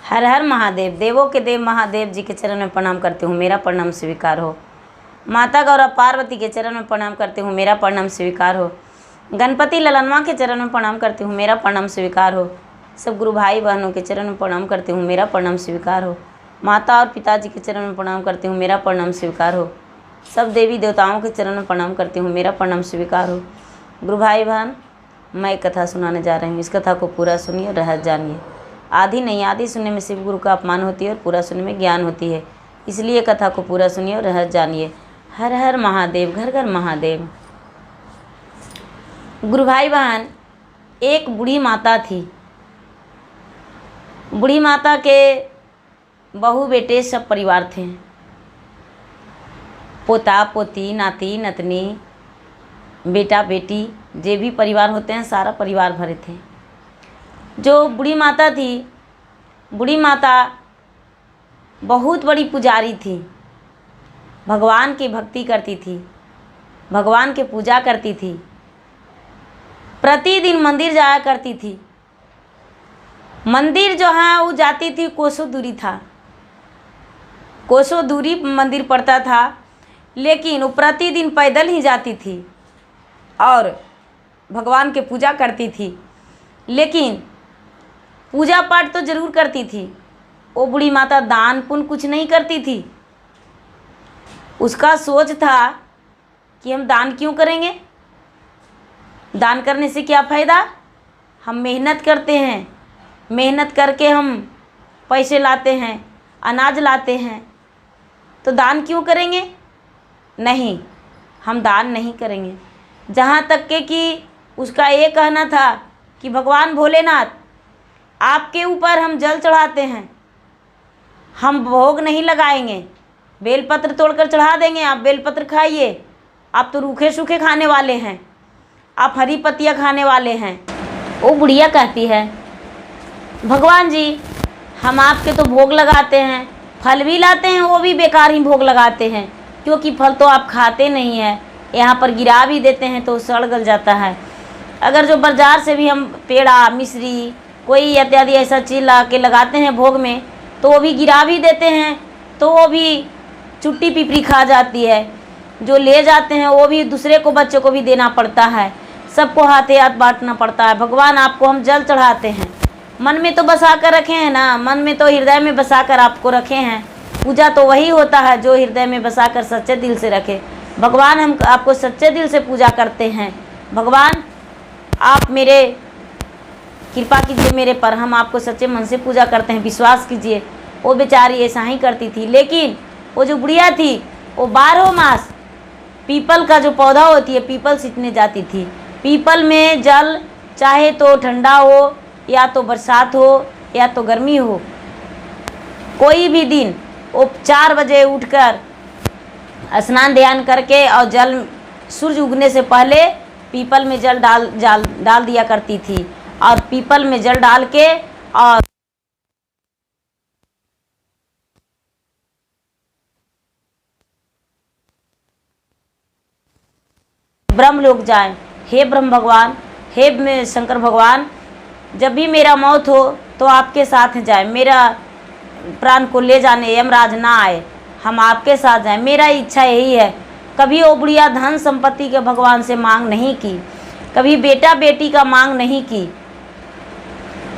हर हर महादेव। देवों के देव महादेव जी के चरण में प्रणाम करती हूँ, मेरा प्रणाम स्वीकार हो। माता गौरा पार्वती के चरण में प्रणाम करती हूँ, मेरा प्रणाम स्वीकार हो। गणपति ललनवा के चरण में प्रणाम करती हूँ, मेरा प्रणाम स्वीकार हो। सब गुरु भाई बहनों के चरण में प्रणाम करती हूँ, मेरा प्रणाम स्वीकार हो। माता और पिताजी के चरण में प्रणाम करती हूँ, मेरा प्रणाम स्वीकार हो। सब देवी देवताओं के चरण में प्रणाम करती हूँ, मेरा प्रणाम स्वीकार हो। गुरु भाई बहन, मैं एक कथा सुनाने जा रही हूँ। इस कथा को पूरा सुनिए और रहस्य जानिए। आधी नहीं, आधी सुनने में शिव गुरु का अपमान होती है और पूरा सुनने में ज्ञान होती है। इसलिए कथा को पूरा सुनिए और रहस्य जानिए। हर हर महादेव, घर घर महादेव। गुरु भाई बहन, एक बूढ़ी माता थी। बूढ़ी माता के बहू बेटे सब परिवार थे। पोता पोती, नाती नतनी, बेटा बेटी, जे भी परिवार होते हैं सारा परिवार भरे थे। जो बूढ़ी माता थी, बूढ़ी माता बहुत बड़ी पुजारी थी। भगवान की भक्ति करती थी, भगवान की पूजा करती थी, प्रतिदिन मंदिर जाया करती थी। मंदिर जो है वो जाती थी, कोसों दूरी था, कोसों दूरी मंदिर पड़ता था, लेकिन वो प्रतिदिन पैदल ही जाती थी और भगवान की पूजा करती थी। लेकिन पूजा पाठ तो ज़रूर करती थी। वो बूढ़ी माता दान पुण्य कुछ नहीं करती थी। उसका सोच था कि हम दान क्यों करेंगे, दान करने से क्या फ़ायदा। हम मेहनत करते हैं, मेहनत करके हम पैसे लाते हैं, अनाज लाते हैं, तो दान क्यों करेंगे। नहीं, हम दान नहीं करेंगे। जहाँ तक के कि उसका ये कहना था कि भगवान भोलेनाथ, आपके ऊपर हम जल चढ़ाते हैं, हम भोग नहीं लगाएंगे, बेलपत्र तोड़कर चढ़ा देंगे, आप बेलपत्र खाइए। आप तो रूखे सूखे खाने वाले हैं, आप हरी पत्तियाँ खाने वाले हैं। वो बुढ़िया कहती है, भगवान जी हम आपके तो भोग लगाते हैं, फल भी लाते हैं, वो भी बेकार ही भोग लगाते हैं, क्योंकि फल तो आप खाते नहीं हैं। यहाँ पर गिरा भी देते हैं तो सड़ गल जाता है। अगर जो बाजार से भी हम पेड़ा, मिश्री, कोई इत्यादि ऐसा चीज़ ला के लगाते हैं भोग में, तो वो भी गिरा भी देते हैं, तो वो भी चुट्टी पिपरी खा जाती है। जो ले जाते हैं वो भी दूसरे को, बच्चों को भी देना पड़ता है, सबको हाथे हाथ बांटना पड़ता है। भगवान आपको हम जल चढ़ाते हैं, मन में तो बसा कर रखे हैं ना, मन में तो हृदय में बसा कर आपको रखे हैं। पूजा तो वही होता है जो हृदय में बसा कर सच्चे दिल से रखे। भगवान हम आपको सच्चे दिल से पूजा करते हैं। भगवान आप मेरे कृपा कीजिए मेरे पर, हम आपको सच्चे मन से पूजा करते हैं, विश्वास कीजिए। वो बेचारी ऐसा ही करती थी। लेकिन वो जो बुढ़िया थी वो 12 मास पीपल का जो पौधा होती है, पीपल सींचने जाती थी। पीपल में जल चाहे तो ठंडा हो या तो बरसात हो या तो गर्मी हो, कोई भी दिन वो 4 बजे उठकर स्नान ध्यान करके और जल सूर्य उगने से पहले पीपल में जल डाल दिया करती थी। और पीपल में जल डाल के और ब्रह्म लोक जाएं। हे ब्रह्म भगवान, हे शंकर भगवान, जब भी मेरा मौत हो तो आपके साथ जाए, मेरा प्राण को ले जाने यमराज ना आए, हम आपके साथ जाएं। मेरा इच्छा यही है। कभी वो बुढ़िया धन संपत्ति के भगवान से मांग नहीं की, कभी बेटा बेटी का मांग नहीं की।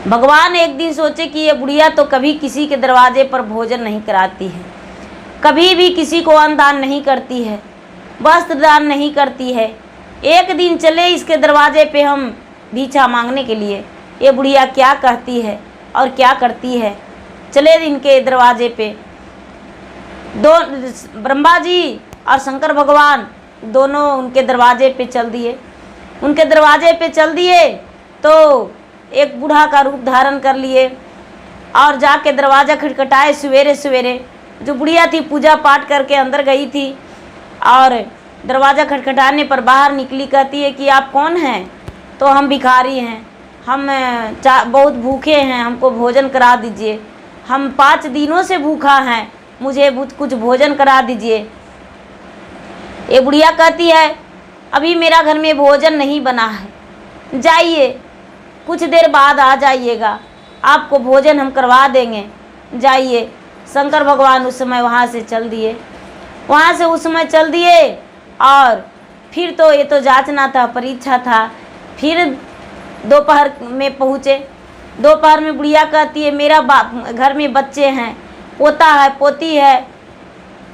भगवान एक दिन सोचे कि ये बुढ़िया तो कभी किसी के दरवाजे पर भोजन नहीं कराती है, कभी भी किसी को अन्न दान नहीं करती है, वस्त्र दान नहीं करती है। एक दिन चले इसके दरवाजे पे हम भिक्षा मांगने के लिए, ये बुढ़िया क्या कहती है और क्या करती है। चले इनके दरवाजे पे, दो ब्रह्मा जी और शंकर भगवान दोनों उनके दरवाजे पे चल दिए। उनके दरवाजे पे चल दिए तो एक बूढ़ा का रूप धारण कर लिए और जाके दरवाज़ा खटखटाए सवेरे सवेरे। जो बुढ़िया थी पूजा पाठ करके अंदर गई थी और दरवाज़ा खटखटाने पर बाहर निकली, कहती है कि आप कौन हैं। तो हम भिखारी हैं, हम बहुत भूखे हैं, हमको भोजन करा दीजिए, हम 5 दिनों से भूखा हैं, मुझे कुछ भोजन करा दीजिए। ये बुढ़िया कहती है, अभी मेरा घर में भोजन नहीं बना है, जाइए कुछ देर बाद आ जाइएगा, आपको भोजन हम करवा देंगे। जाइए। शंकर भगवान उस समय वहाँ से चल दिए, वहाँ से उस समय चल दिए। और फिर तो ये तो जांचना था, परीक्षा था। फिर दोपहर में पहुँचे। दोपहर में बुढ़िया कहती है मेरा घर में बच्चे हैं, पोता है, पोती है,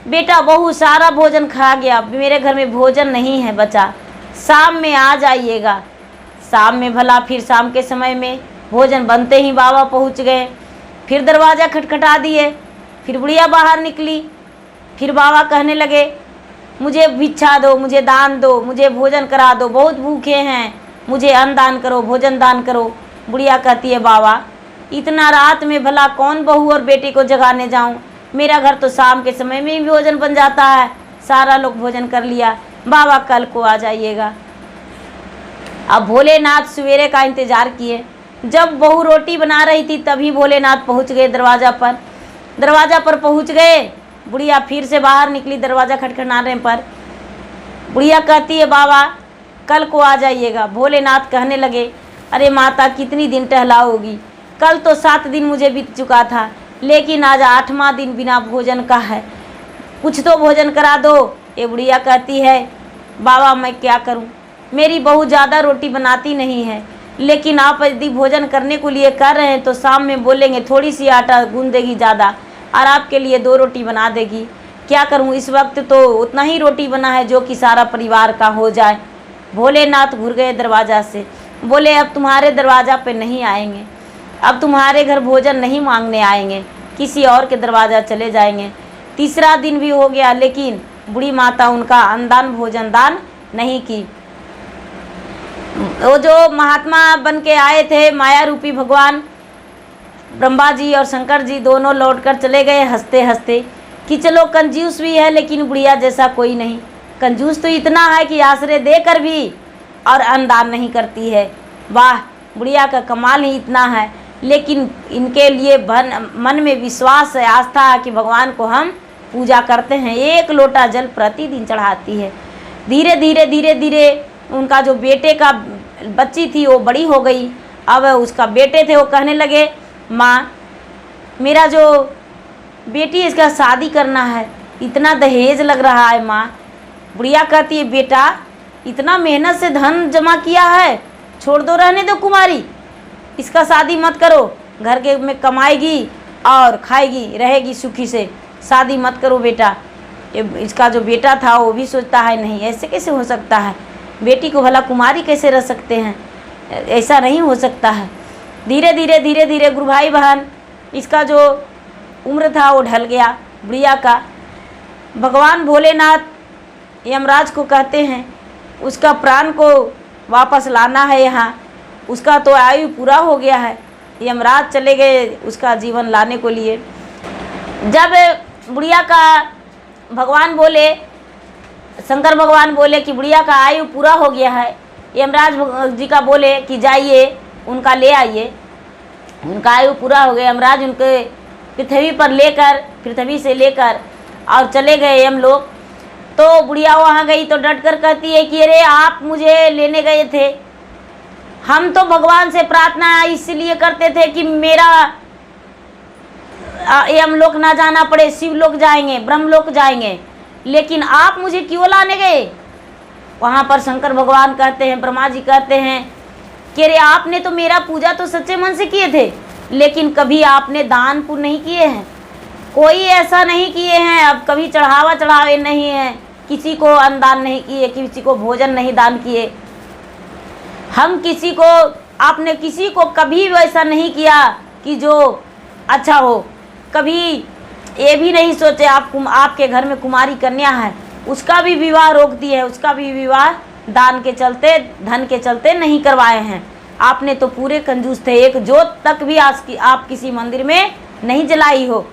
बेटा बहू सारा भोजन खा गया, मेरे घर में भोजन नहीं है बचा, शाम में आ जाइएगा। शाम में भला फिर शाम के समय में भोजन बनते ही बाबा पहुंच गए। फिर दरवाज़ा खटखटा दिए। फिर बुढ़िया बाहर निकली। फिर बाबा कहने लगे मुझे भिक्षा दो, मुझे दान दो, मुझे भोजन करा दो, बहुत भूखे हैं, मुझे अन्न दान करो, भोजन दान करो। बुढ़िया कहती है बाबा इतना रात में भला कौन बहू और बेटे को जगाने जाऊं, मेरा घर तो शाम के समय में ही भोजन बन जाता है, सारा लोग भोजन कर लिया, बाबा कल को आ जाइएगा। अब भोलेनाथ सवेरे का इंतजार किए। जब बहू रोटी बना रही थी तभी भोलेनाथ पहुंच गए दरवाज़ा पर। दरवाज़ा पर पहुंच गए। बुढ़िया फिर से बाहर निकली। दरवाज़ा खटखटाने पर बुढ़िया कहती है बाबा कल को आ जाइएगा। भोलेनाथ कहने लगे अरे माता कितनी दिन टहलाओगी, कल तो 7 दिन मुझे बीत चुका था, लेकिन आज 8वां दिन बिना भोजन का है, कुछ तो भोजन करा दो। ये बुढ़िया कहती है बाबा मैं क्या करूं, मेरी बहू ज़्यादा रोटी बनाती नहीं है, लेकिन आप यदि भोजन करने को लिए कर रहे हैं तो शाम में बोलेंगे थोड़ी सी आटा गूंद देगी ज़्यादा और आपके लिए 2 रोटी बना देगी। क्या करूं, इस वक्त तो उतना ही रोटी बना है जो कि सारा परिवार का हो जाए। भोलेनाथ घुर गए दरवाज़ा से। बोले अब तुम्हारे दरवाज़ा पे नहीं आएंगे, अब तुम्हारे घर भोजन नहीं मांगने आएंगे, किसी और के दरवाज़ा चले जाएंगे। तीसरा दिन भी हो गया, लेकिन बूढ़ी माता उनका अन्नदान भोजन दान नहीं की। वो जो महात्मा बन के आए थे माया रूपी भगवान ब्रह्मा जी और शंकर जी दोनों लौटकर चले गए हंसते हंसते कि चलो कंजूस भी है लेकिन बुढ़िया जैसा कोई नहीं। कंजूस तो इतना है कि आश्रय देकर भी और अन्नदान नहीं करती है। वाह, बुढ़िया का कमाल ही इतना है। लेकिन इनके लिए मन में विश्वास है, आस्था है कि भगवान को हम पूजा करते हैं। 1 लोटा जल प्रतिदिन चढ़ाती है। धीरे धीरे धीरे धीरे उनका जो बेटे का बच्ची थी वो बड़ी हो गई। अब उसका बेटे थे वो कहने लगे माँ मेरा जो बेटी है इसका शादी करना है, इतना दहेज लग रहा है माँ। बुढ़िया कहती है बेटा इतना मेहनत से धन जमा किया है, छोड़ दो, रहने दो कुमारी, इसका शादी मत करो, घर के में कमाएगी और खाएगी रहेगी सुखी से, शादी मत करो बेटा। इसका जो बेटा था वो भी सोचता है नहीं ऐसे कैसे हो सकता है, बेटी को भला कुमारी कैसे रह सकते हैं, ऐसा नहीं हो सकता है। धीरे धीरे गुरु भाई बहन इसका जो उम्र था वो ढल गया बुढ़िया का। भगवान भोलेनाथ यमराज को कहते हैं उसका प्राण को वापस लाना है यहाँ, उसका तो आयु पूरा हो गया है। यमराज चले गए उसका जीवन लाने को लिए। जब बुढ़िया का भगवान बोले, शंकर भगवान बोले कि बुढ़िया का आयु पूरा हो गया है, यमराज जी का बोले कि जाइए उनका ले आइए, उनका आयु पूरा हो गया। यमराज उनके पृथ्वी से लेकर और चले गए यम लोग। तो बुढ़िया वहाँ गई तो डट कर कहती है कि अरे आप मुझे लेने गए थे, हम तो भगवान से प्रार्थना इसलिए करते थे कि मेरा यमलोक ना जाना पड़े, शिवलोक जाएंगे, ब्रह्मलोक जाएंगे, लेकिन आप मुझे क्यों लाने गए। वहाँ पर शंकर भगवान कहते हैं, ब्रह्मा जी कहते हैं कि अरे आपने तो मेरा पूजा तो सच्चे मन से किए थे, लेकिन कभी आपने दान पुण्य नहीं किए हैं, कोई ऐसा नहीं किए हैं, अब कभी चढ़ावे नहीं है, किसी को अन्नदान नहीं किए, किसी को भोजन नहीं दान किए। हम आपने किसी को कभी वैसा नहीं किया कि जो अच्छा हो, कभी ये भी नहीं सोचे आपके घर में कुमारी कन्या है उसका भी विवाह रोक दिए है, उसका भी विवाह दान के चलते धन के चलते नहीं करवाए हैं। आपने तो पूरे कंजूस थे, एक जोत तक भी आप किसी मंदिर में नहीं जलाई हो।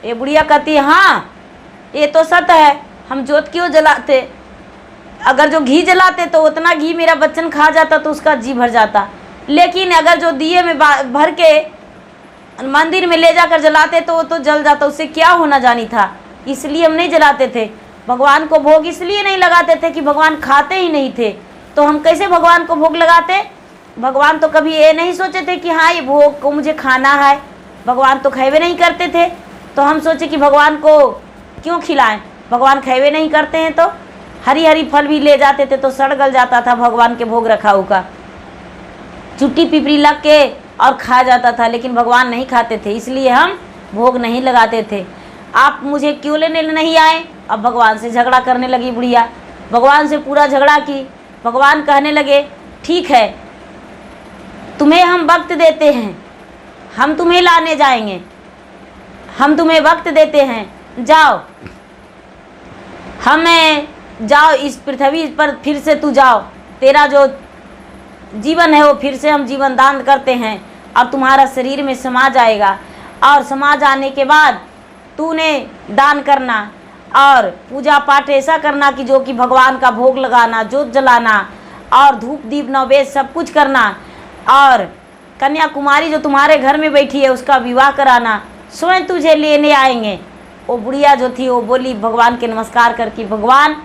ये बुढ़िया कहती है हाँ ये तो सत्य है, हम जोत क्यों जलाते, अगर जो घी जलाते तो उतना घी मेरा बच्चन खा जाता तो उसका जी भर जाता, लेकिन अगर जो दिए में भर के मंदिर में ले जाकर जलाते तो वो तो जल जाता, उससे क्या होना जानी था, इसलिए हम नहीं जलाते थे। भगवान को भोग इसलिए नहीं लगाते थे कि भगवान खाते ही नहीं थे, तो हम कैसे भगवान को भोग लगाते। भगवान तो कभी ये नहीं सोचे थे कि हाँ ये भोग को मुझे खाना है, भगवान तो खैबे नहीं करते थे, तो हम सोचे कि भगवान को क्यों खिलाएं, भगवान खैबे नहीं करते हैं। तो हरी हरी फल भी ले जाते थे तो सड़ गल जाता था भगवान के भोग रखाऊ का, चुट्टी पिपरी लग के और खा जाता था, लेकिन भगवान नहीं खाते थे, इसलिए हम भोग नहीं लगाते थे। आप मुझे क्यों लेने नहीं आए? अब भगवान से झगड़ा करने लगी बुढ़िया, भगवान से पूरा झगड़ा की। भगवान कहने लगे ठीक है, तुम्हें हम वक्त देते हैं, हम तुम्हें लाने जाएंगे, हम तुम्हें वक्त देते हैं, जाओ, हमें जाओ इस पृथ्वी पर फिर से तू जाओ, तेरा जो जीवन है वो फिर से हम जीवन दान करते हैं और तुम्हारा शरीर में समा जाएगा, और समा जाने के बाद तूने दान करना और पूजा पाठ ऐसा करना कि जो कि भगवान का भोग लगाना, जोत जलाना और धूप दीप नैवेद्य सब कुछ करना, और कन्याकुमारी जो तुम्हारे घर में बैठी है उसका विवाह कराना, स्वयं तुझे लेने आएंगे। वो बुढ़िया जो थी वो बोली भगवान के नमस्कार करके, भगवान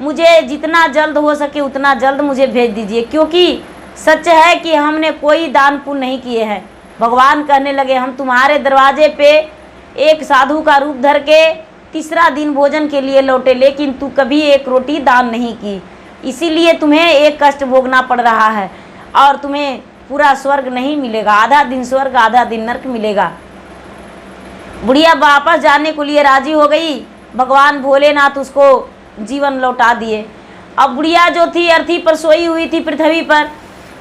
मुझे जितना जल्द हो सके उतना जल्द मुझे भेज दीजिए, क्योंकि सच है कि हमने कोई दान पुण्य नहीं किए हैं। भगवान कहने लगे हम तुम्हारे दरवाजे पे एक साधु का रूप धर के तीसरा दिन भोजन के लिए लौटे, लेकिन तू कभी एक रोटी दान नहीं की, इसीलिए तुम्हें एक कष्ट भोगना पड़ रहा है और तुम्हें पूरा स्वर्ग नहीं मिलेगा, आधा दिन स्वर्ग आधा दिन नरक मिलेगा। बुढ़िया वापस जाने के लिए राजी हो गई, भगवान भोलेनाथ उसको जीवन लौटा दिए। अब बुढ़िया जो थी अर्थी पर सोई हुई थी पृथ्वी पर,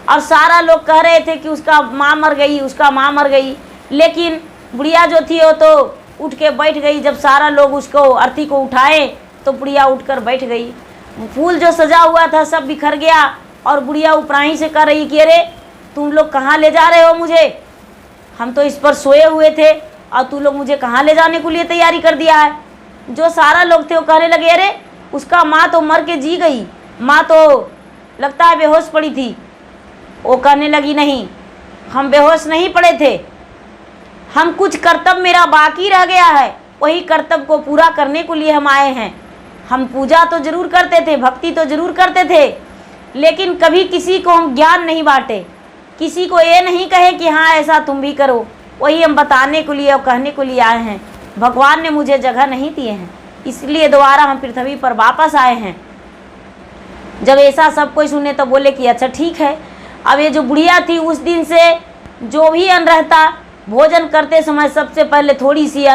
और सारा लोग कह रहे थे कि उसका माँ मर गई, उसका माँ मर गई, लेकिन बुढ़िया जो थी वो तो उठ के बैठ गई। जब सारा लोग उसको अर्थी को उठाए तो बुढ़िया उठकर बैठ गई। फूल जो सजा हुआ था सब बिखर गया और बुढ़िया उपराही से कह रही कि अरे तुम लोग कहाँ ले जा रहे हो मुझे, हम तो इस पर सोए हुए थे और तुम लोग मुझे कहाँ ले जाने के लिए तैयारी कर दिया है। जो सारा लोग थे वो कहने लगे अरे उसका माँ तो मर के जी गई, माँ तो लगता है बेहोश पड़ी थी। वो कहने लगी नहीं, हम बेहोश नहीं पड़े थे, हम कुछ कर्तव्य मेरा बाकी रह गया है, वही कर्तव्य को पूरा करने के लिए हम आए हैं। हम पूजा तो जरूर करते थे, भक्ति तो जरूर करते थे, लेकिन कभी किसी को हम ज्ञान नहीं बांटे, किसी को ये नहीं कहे कि हाँ ऐसा तुम भी करो, वही हम बताने के लिए और कहने के लिए आए हैं। भगवान ने मुझे जगह नहीं दिए हैं, इसलिए दोबारा हम पृथ्वी पर वापस आए हैं। जब ऐसा सब कोई सुने तो बोले कि अच्छा ठीक है। अब ये जो बुढ़िया थी उस दिन से जो भी अन्न रहता, भोजन करते समय सबसे पहले थोड़ी सी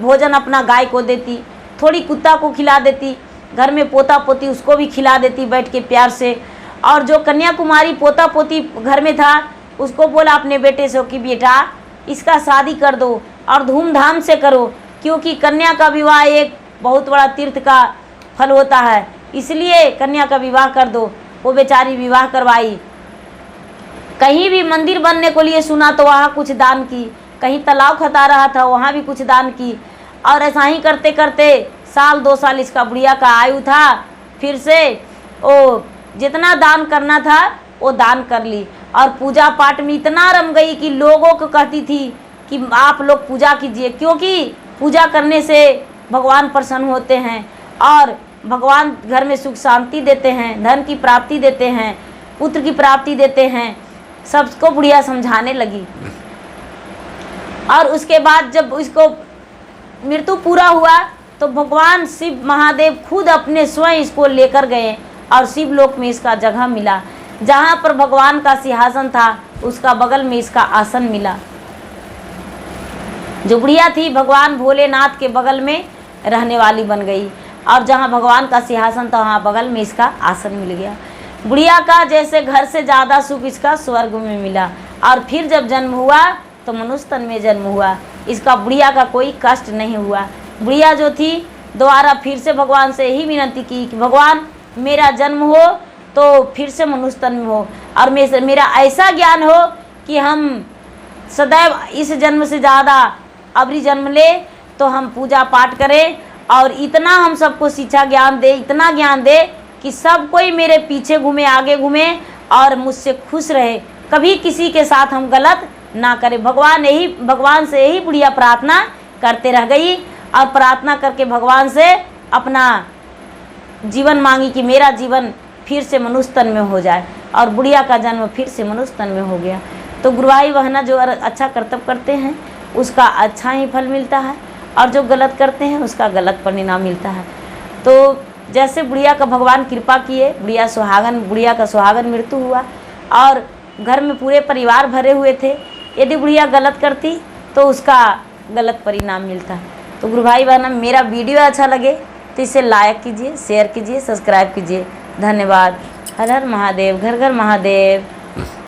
भोजन अपना गाय को देती, थोड़ी कुत्ता को खिला देती, घर में पोता पोती उसको भी खिला देती बैठ के प्यार से। और जो कन्याकुमारी पोता पोती घर में था उसको बोला अपने बेटे से कि बेटा इसका शादी कर दो और धूमधाम से करो, क्योंकि कन्या का विवाह एक बहुत बड़ा तीर्थ का फल होता है, इसलिए कन्या का विवाह कर दो। वो बेचारी विवाह करवाई। कहीं भी मंदिर बनने को लिए सुना तो वहाँ कुछ दान की, कहीं तालाब खता रहा था वहाँ भी कुछ दान की, और ऐसा ही करते करते साल 2 साल इसका बुढ़िया का आयु था। फिर से वो जितना दान करना था वो दान कर ली, और पूजा पाठ में इतना रम गई कि लोगों को कहती थी कि आप लोग पूजा कीजिए, क्योंकि पूजा करने से भगवान प्रसन्न होते हैं और भगवान घर में सुख शांति देते हैं, धन की प्राप्ति देते हैं, पुत्र की प्राप्ति देते हैं। सबको बुढ़िया समझाने लगी। और उसके बाद जब इसको मृत्यु पूरा हुआ तो भगवान शिव महादेव खुद अपने स्वयं इसको लेकर गए और शिवलोक में इसका जगह मिला। जहाँ पर भगवान का सिंहासन था उसका बगल में इसका आसन मिला। जो बुढ़िया थी भगवान भोलेनाथ के बगल में रहने वाली बन गई, और जहाँ भगवान का सिंहासन था वहाँ बगल में इसका आसन मिल गया। बुढ़िया का जैसे घर से ज़्यादा सुख इसका स्वर्ग में मिला। और फिर जब जन्म हुआ तो मनुष्य तन में जन्म हुआ, इसका बुढ़िया का कोई कष्ट नहीं हुआ। बुढ़िया जो थी दोबारा फिर से भगवान से यही विनती की कि भगवान मेरा जन्म हो तो फिर से मनुष्य तन में हो, और मेरा ऐसा ज्ञान हो कि हम सदैव इस जन्म से ज़्यादा अबरी जन्म ले तो हम पूजा पाठ करें, और इतना हम सबको शिक्षा ज्ञान दे, इतना ज्ञान दे कि सब कोई मेरे पीछे घूमे आगे घूमे और मुझसे खुश रहे, कभी किसी के साथ हम गलत ना करें। भगवान से यही बुढ़िया प्रार्थना करते रह गई, और प्रार्थना करके भगवान से अपना जीवन मांगी कि मेरा जीवन फिर से मनुष्य तन में हो जाए, और बुढ़िया का जन्म फिर से मनुष्य तन में हो गया। तो गुरु भाई बहना जो अच्छा कर्तव्य करते हैं उसका अच्छा ही फल मिलता है, और जो गलत करते हैं उसका गलत परिणाम मिलता है। तो जैसे बुढ़िया का भगवान कृपा किए, बुढ़िया का सुहागन मृत्यु हुआ और घर में पूरे परिवार भरे हुए थे। यदि बुढ़िया गलत करती तो उसका गलत परिणाम मिलता। तो गुरु भाई बहना, मेरा वीडियो अच्छा लगे तो इसे लाइक कीजिए, शेयर कीजिए, सब्सक्राइब कीजिए। धन्यवाद। हर हर महादेव, घर घर महादेव।